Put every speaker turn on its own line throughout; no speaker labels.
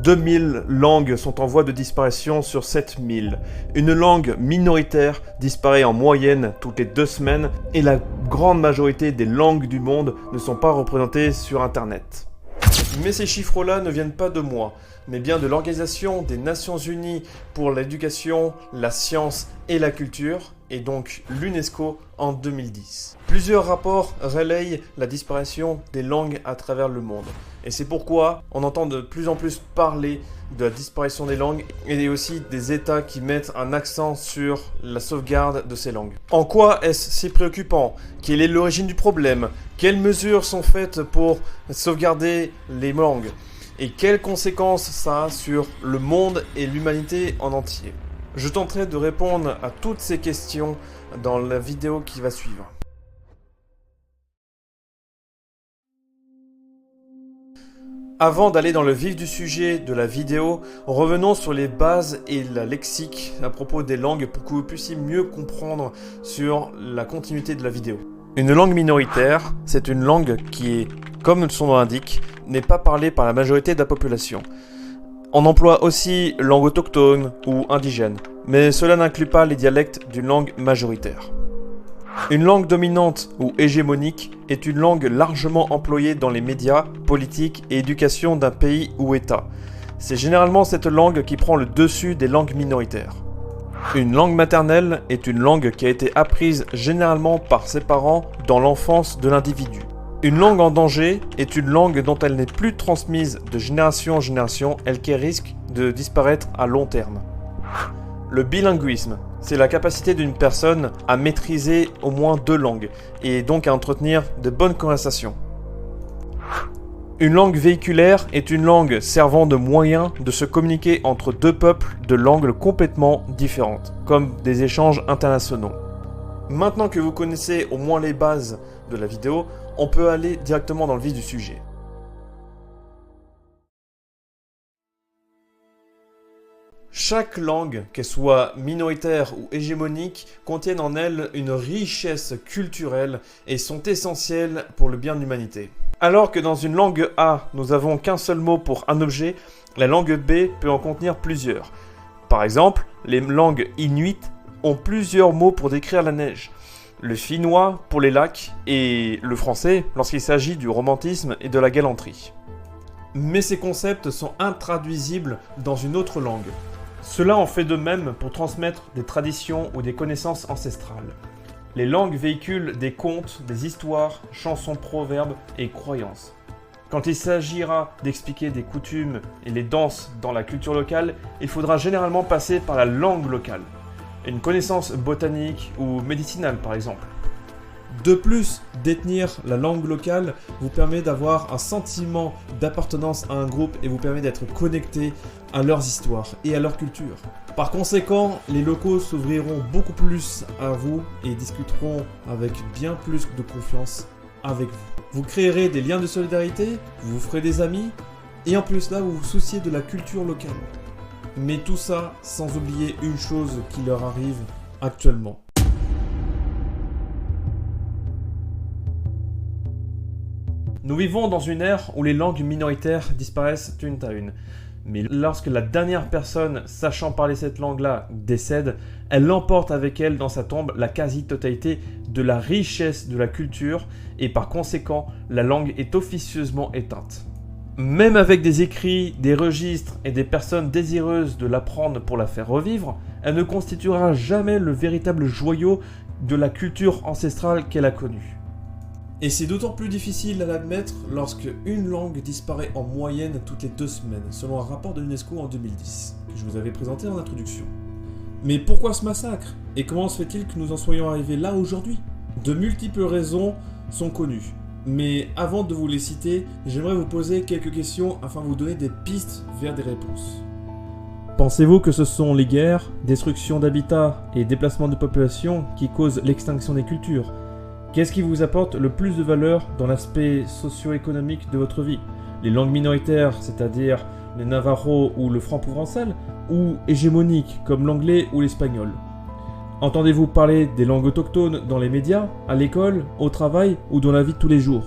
2000 langues sont en voie de disparition sur 7000. Une langue minoritaire disparaît en moyenne toutes les 2 semaines et la grande majorité des langues du monde ne sont pas représentées sur Internet. Mais ces chiffres-là ne viennent pas de moi, mais bien de l'Organisation des Nations Unies pour l'éducation, la science et la culture, et donc l'UNESCO en 2010. Plusieurs rapports relayent la disparition des langues à travers le monde. Et c'est pourquoi on entend de plus en plus parler de la disparition des langues et aussi des États qui mettent un accent sur la sauvegarde de ces langues. En quoi est-ce si préoccupant? Quelle est l'origine du problème? Quelles mesures sont faites pour sauvegarder les langues? Et quelles conséquences ça a sur le monde et l'humanité en entier? Je tenterai de répondre à toutes ces questions dans la vidéo qui va suivre. Avant d'aller dans le vif du sujet de la vidéo, revenons sur les bases et la lexique à propos des langues pour que vous puissiez mieux comprendre sur la continuité de la vidéo. Une langue minoritaire, c'est une langue qui est, comme son nom l'indique, n'est pas parlée par la majorité de la population. On emploie aussi langue autochtone ou indigène, mais cela n'inclut pas les dialectes d'une langue majoritaire. Une langue dominante ou hégémonique est une langue largement employée dans les médias, politiques et éducation d'un pays ou État. C'est généralement cette langue qui prend le dessus des langues minoritaires. Une langue maternelle est une langue qui a été apprise généralement par ses parents dans l'enfance de l'individu. Une langue en danger est une langue dont elle n'est plus transmise de génération en génération, elle qui risque de disparaître à long terme. Le bilinguisme, c'est la capacité d'une personne à maîtriser au moins 2 langues et donc à entretenir de bonnes conversations. Une langue véhiculaire est une langue servant de moyen de se communiquer entre 2 peuples de langues complètement différentes, comme des échanges internationaux. Maintenant que vous connaissez au moins les bases de la vidéo, on peut aller directement dans le vif du sujet. Chaque langue, qu'elle soit minoritaire ou hégémonique, contient en elle une richesse culturelle et sont essentielles pour le bien de l'humanité. Alors que dans une langue A, nous n'avons qu'un seul mot pour un objet, la langue B peut en contenir plusieurs. Par exemple, les langues inuites ont plusieurs mots pour décrire la neige, le finnois pour les lacs et le français lorsqu'il s'agit du romantisme et de la galanterie. Mais ces concepts sont intraduisibles dans une autre langue. Cela en fait de même pour transmettre des traditions ou des connaissances ancestrales. Les langues véhiculent des contes, des histoires, chansons, proverbes et croyances. Quand il s'agira d'expliquer des coutumes et les danses dans la culture locale, il faudra généralement passer par la langue locale. Une connaissance botanique ou médicinale par exemple. De plus, détenir la langue locale vous permet d'avoir un sentiment d'appartenance à un groupe et vous permet d'être connecté à leurs histoires et à leur culture. Par conséquent, les locaux s'ouvriront beaucoup plus à vous et discuteront avec bien plus de confiance avec vous. Vous créerez des liens de solidarité, vous vous ferez des amis et en plus là, vous vous souciez de la culture locale. Mais tout ça sans oublier une chose qui leur arrive actuellement. Nous vivons dans une ère où les langues minoritaires disparaissent une à une. Mais lorsque la dernière personne sachant parler cette langue-là décède, elle emporte avec elle dans sa tombe la quasi-totalité de la richesse de la culture et par conséquent, la langue est officieusement éteinte. Même avec des écrits, des registres et des personnes désireuses de l'apprendre pour la faire revivre, elle ne constituera jamais le véritable joyau de la culture ancestrale qu'elle a connue. Et c'est d'autant plus difficile à l'admettre lorsque une langue disparaît en moyenne toutes les 2 semaines, selon un rapport de l'UNESCO en 2010, que je vous avais présenté en introduction. Mais pourquoi ce massacre? Et comment se fait-il que nous en soyons arrivés là aujourd'hui? De multiples raisons sont connues. Mais avant de vous les citer, j'aimerais vous poser quelques questions afin de vous donner des pistes vers des réponses. Pensez-vous que ce sont les guerres, destruction d'habitats et déplacement de population qui causent l'extinction des cultures? Qu'est-ce qui vous apporte le plus de valeur dans l'aspect socio-économique de votre vie? Les langues minoritaires, c'est-à-dire le navarro ou le franc-provençal, ou hégémoniques comme l'anglais ou l'espagnol? Entendez-vous parler des langues autochtones dans les médias, à l'école, au travail ou dans la vie de tous les jours?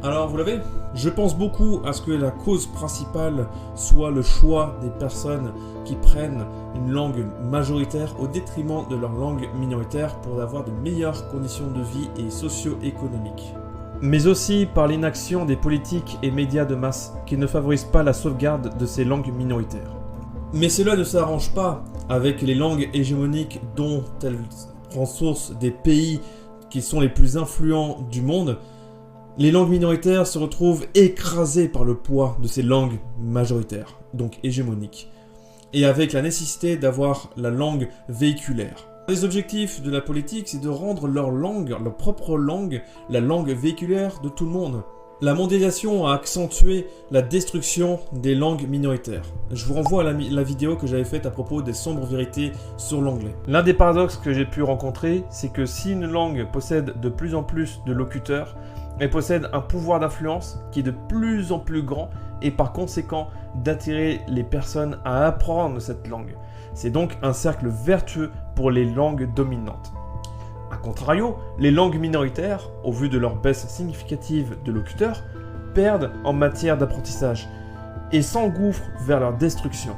Alors, vous l'avez ? Je pense beaucoup à ce que la cause principale soit le choix des personnes qui prennent une langue majoritaire au détriment de leur langue minoritaire pour avoir de meilleures conditions de vie et socio-économiques. Mais aussi par l'inaction des politiques et médias de masse qui ne favorisent pas la sauvegarde de ces langues minoritaires. Mais cela ne s'arrange pas avec les langues hégémoniques dont elles prennent source des pays qui sont les plus influents du monde. Les langues minoritaires se retrouvent écrasées par le poids de ces langues majoritaires, donc hégémoniques, et avec la nécessité d'avoir la langue véhiculaire. Les objectifs de la politique, c'est de rendre leur langue, leur propre langue, la langue véhiculaire de tout le monde. La mondialisation a accentué la destruction des langues minoritaires. Je vous renvoie à la vidéo que j'avais faite à propos des sombres vérités sur l'anglais. L'un des paradoxes que j'ai pu rencontrer, c'est que si une langue possède de plus en plus de locuteurs, elle possède un pouvoir d'influence qui est de plus en plus grand et par conséquent d'attirer les personnes à apprendre cette langue. C'est donc un cercle vertueux pour les langues dominantes. A contrario, les langues minoritaires, au vu de leur baisse significative de locuteurs, perdent en matière d'apprentissage et s'engouffrent vers leur destruction.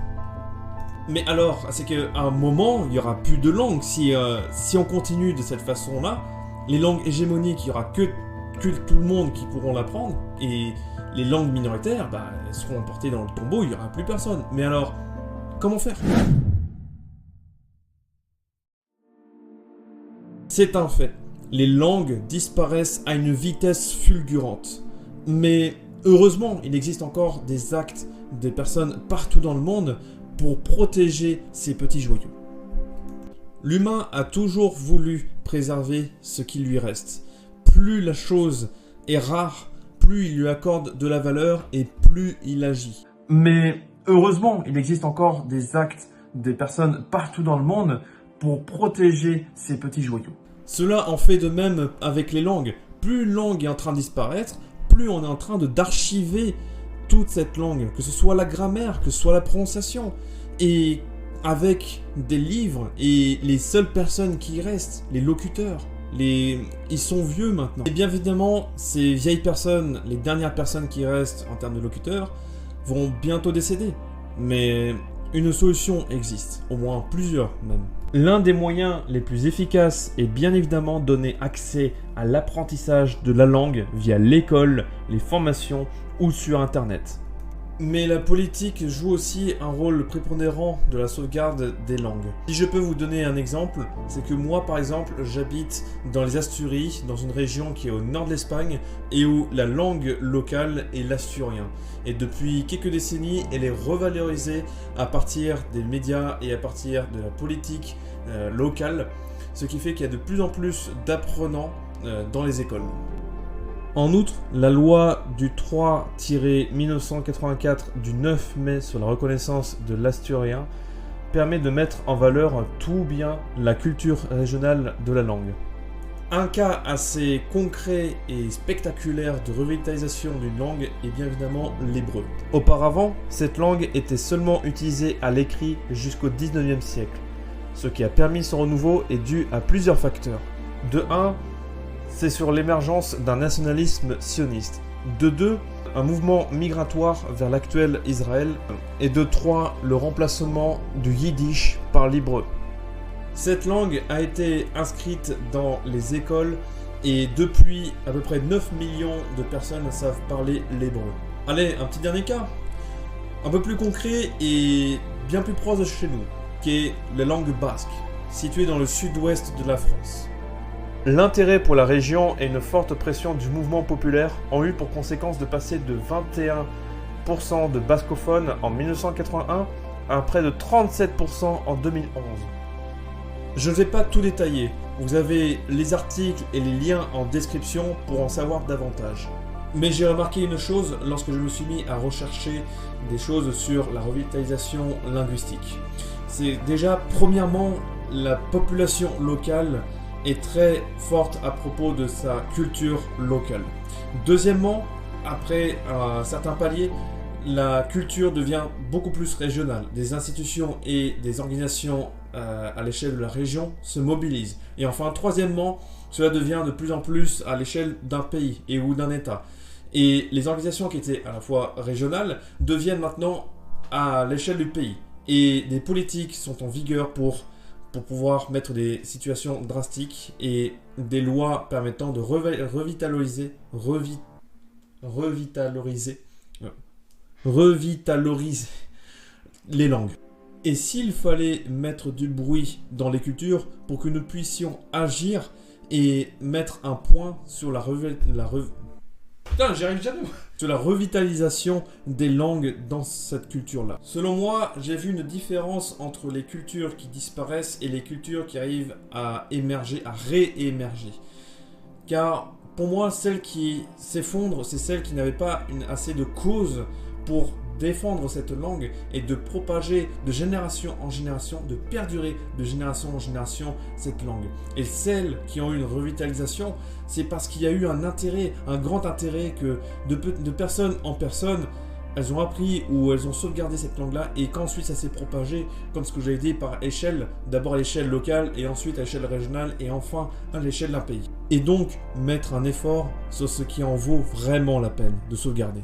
Mais alors, c'est qu'à un moment, il n'y aura plus de langues. Si on continue de cette façon-là, les langues hégémoniques, il n'y aura que tout le monde qui pourront l'apprendre, et les langues minoritaires, elles seront emportées dans le tombeau, il n'y aura plus personne. Mais alors, comment faire ? C'est un fait. Les langues disparaissent à une vitesse fulgurante. Mais heureusement, il existe encore des actes des personnes partout dans le monde pour protéger ces petits joyaux. L'humain a toujours voulu préserver ce qui lui reste. Plus la chose est rare, plus il lui accorde de la valeur et plus il agit. Mais heureusement, il existe encore des actes des personnes partout dans le monde pour protéger ces petits joyaux. Cela en fait de même avec les langues. Plus une langue est en train de disparaître, plus on est en train d'archiver toute cette langue, que ce soit la grammaire, que ce soit la prononciation. Et avec des livres, et les seules personnes qui restent, les locuteurs, ils sont vieux maintenant. Et bien évidemment, ces vieilles personnes, les dernières personnes qui restent en termes de locuteurs, vont bientôt décéder. Mais une solution existe, au moins plusieurs même. L'un des moyens les plus efficaces est bien évidemment donner accès à l'apprentissage de la langue via l'école, les formations ou sur Internet. Mais la politique joue aussi un rôle prépondérant de la sauvegarde des langues. Si je peux vous donner un exemple, c'est que moi par exemple j'habite dans les Asturies, dans une région qui est au nord de l'Espagne et où la langue locale est l'asturien. Et depuis quelques décennies, elle est revalorisée à partir des médias et à partir de la politique locale, ce qui fait qu'il y a de plus en plus d'apprenants dans les écoles. En outre, la loi du 3-1984 du 9 mai sur la reconnaissance de l'asturien permet de mettre en valeur tout bien la culture régionale de la langue. Un cas assez concret et spectaculaire de revitalisation d'une langue est bien évidemment l'hébreu. Auparavant, cette langue était seulement utilisée à l'écrit jusqu'au 19e siècle. Ce qui a permis son renouveau est dû à plusieurs facteurs. De 1, c'est sur l'émergence d'un nationalisme sioniste. De 2, un mouvement migratoire vers l'actuel Israël. Et de 3, le remplacement du yiddish par l'hébreu. Cette langue a été inscrite dans les écoles et depuis à peu près 9 millions de personnes savent parler l'hébreu. Allez, un petit dernier cas, un peu plus concret et bien plus proche de chez nous, qui est la langue basque, située dans le sud-ouest de la France. L'intérêt pour la région et une forte pression du mouvement populaire ont eu pour conséquence de passer de 21% de bascophones en 1981 à près de 37% en 2011. Je ne vais pas tout détailler, vous avez les articles et les liens en description pour en savoir davantage. Mais j'ai remarqué une chose lorsque je me suis mis à rechercher des choses sur la revitalisation linguistique. C'est déjà, premièrement, la population locale est très forte à propos de sa culture locale. Deuxièmement, après un certain palier, la culture devient beaucoup plus régionale. Des institutions et des organisations à l'échelle de la région se mobilisent. Et enfin, troisièmement, cela devient de plus en plus à l'échelle d'un pays et ou d'un État. Et les organisations qui étaient à la fois régionales deviennent maintenant à l'échelle du pays. Et des politiques sont en vigueur pour pouvoir mettre des situations drastiques et des lois permettant de revitaliser les langues. Et s'il fallait mettre du bruit dans les cultures pour que nous puissions agir et mettre un point sur sur la revitalisation des langues dans cette culture-là. Selon moi, j'ai vu une différence entre les cultures qui disparaissent et les cultures qui arrivent à émerger, à réémerger. Car pour moi, celles qui s'effondrent, c'est celles qui n'avaient pas assez de cause pour défendre cette langue et de propager de génération en génération, de perdurer de génération en génération cette langue. Et celles qui ont eu une revitalisation, c'est parce qu'il y a eu un intérêt, un grand intérêt que de personne en personne, elles ont appris ou elles ont sauvegardé cette langue-là et qu'ensuite ça s'est propagé, comme ce que j'ai dit, par échelle, d'abord à l'échelle locale et ensuite à l'échelle régionale et enfin à l'échelle d'un pays. Et donc mettre un effort sur ce qui en vaut vraiment la peine de sauvegarder.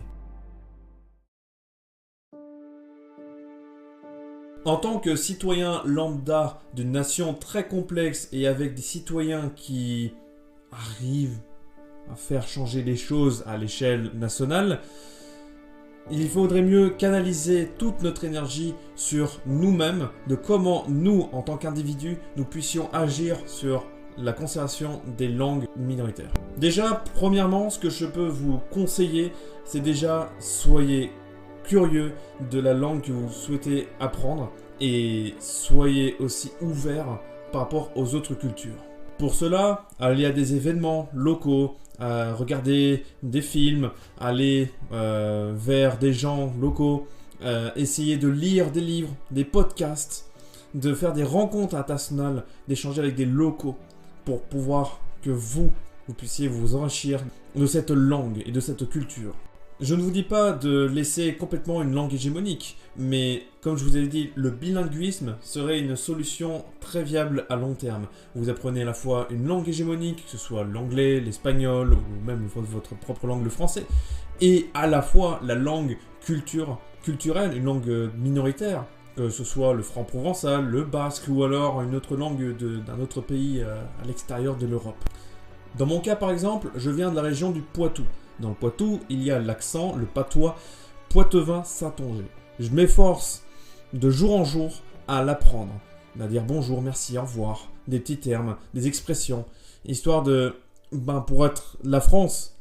En tant que citoyen lambda d'une nation très complexe et avec des citoyens qui arrivent à faire changer les choses à l'échelle nationale, il faudrait mieux canaliser toute notre énergie sur nous-mêmes, de comment nous, en tant qu'individus, nous puissions agir sur la conservation des langues minoritaires. Déjà, premièrement, ce que je peux vous conseiller, c'est déjà soyez curieux de la langue que vous souhaitez apprendre et soyez aussi ouverts par rapport aux autres cultures. Pour cela, allez à des événements locaux, regarder des films, aller vers des gens locaux, essayer de lire des livres, des podcasts, de faire des rencontres internationales, d'échanger avec des locaux pour pouvoir que vous puissiez vous enrichir de cette langue et de cette culture. Je ne vous dis pas de laisser complètement une langue hégémonique, mais comme je vous ai dit, le bilinguisme serait une solution très viable à long terme. Vous apprenez à la fois une langue hégémonique, que ce soit l'anglais, l'espagnol ou même votre propre langue, le français, et à la fois la langue culturelle, une langue minoritaire, que ce soit le franc-provençal, le basque ou alors une autre langue d'un autre pays à l'extérieur de l'Europe. Dans mon cas par exemple, je viens de la région du Poitou. Dans le Poitou, il y a l'accent, le patois poitevin-saintongeais. Je m'efforce de jour en jour à l'apprendre, à dire bonjour, merci, au revoir, des petits termes, des expressions, histoire de, pour être la France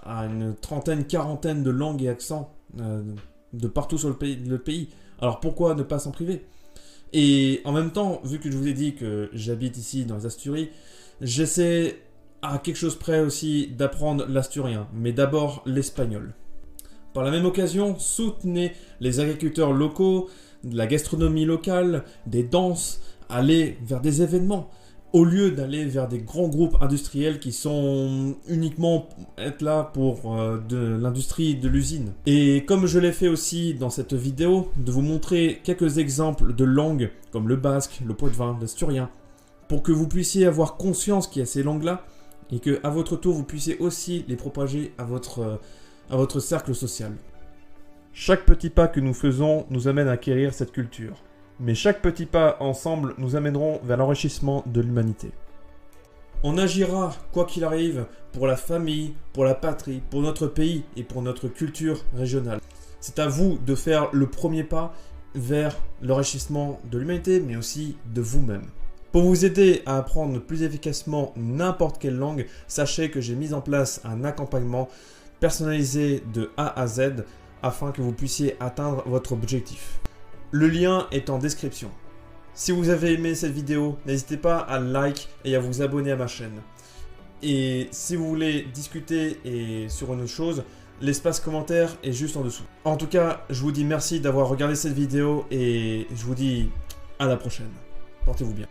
a une trentaine, quarantaine de langues et accents de partout sur le pays. Alors pourquoi ne pas s'en priver? Et en même temps, vu que je vous ai dit que j'habite ici dans les Asturies, j'essaie à quelque chose près aussi d'apprendre l'asturien, mais d'abord l'espagnol. Par la même occasion, soutenez les agriculteurs locaux, la gastronomie locale, des danses, allez vers des événements, au lieu d'aller vers des grands groupes industriels qui sont uniquement être là pour de l'industrie de l'usine. Et comme je l'ai fait aussi dans cette vidéo, de vous montrer quelques exemples de langues comme le basque, le poitevin, l'asturien, pour que vous puissiez avoir conscience qu'il y a ces langues-là, et que à votre tour vous puissiez aussi les propager à votre cercle social. Chaque petit pas que nous faisons nous amène à acquérir cette culture, mais chaque petit pas ensemble nous amèneront vers l'enrichissement de l'humanité. On agira, quoi qu'il arrive, pour la famille, pour la patrie, pour notre pays et pour notre culture régionale. C'est à vous de faire le premier pas vers l'enrichissement de l'humanité, mais aussi de vous-même. Pour vous aider à apprendre plus efficacement n'importe quelle langue, sachez que j'ai mis en place un accompagnement personnalisé de A à Z afin que vous puissiez atteindre votre objectif. Le lien est en description. Si vous avez aimé cette vidéo, n'hésitez pas à like et à vous abonner à ma chaîne. Et si vous voulez discuter sur une autre chose, l'espace commentaire est juste en dessous. En tout cas, je vous dis merci d'avoir regardé cette vidéo et je vous dis à la prochaine. Portez-vous bien.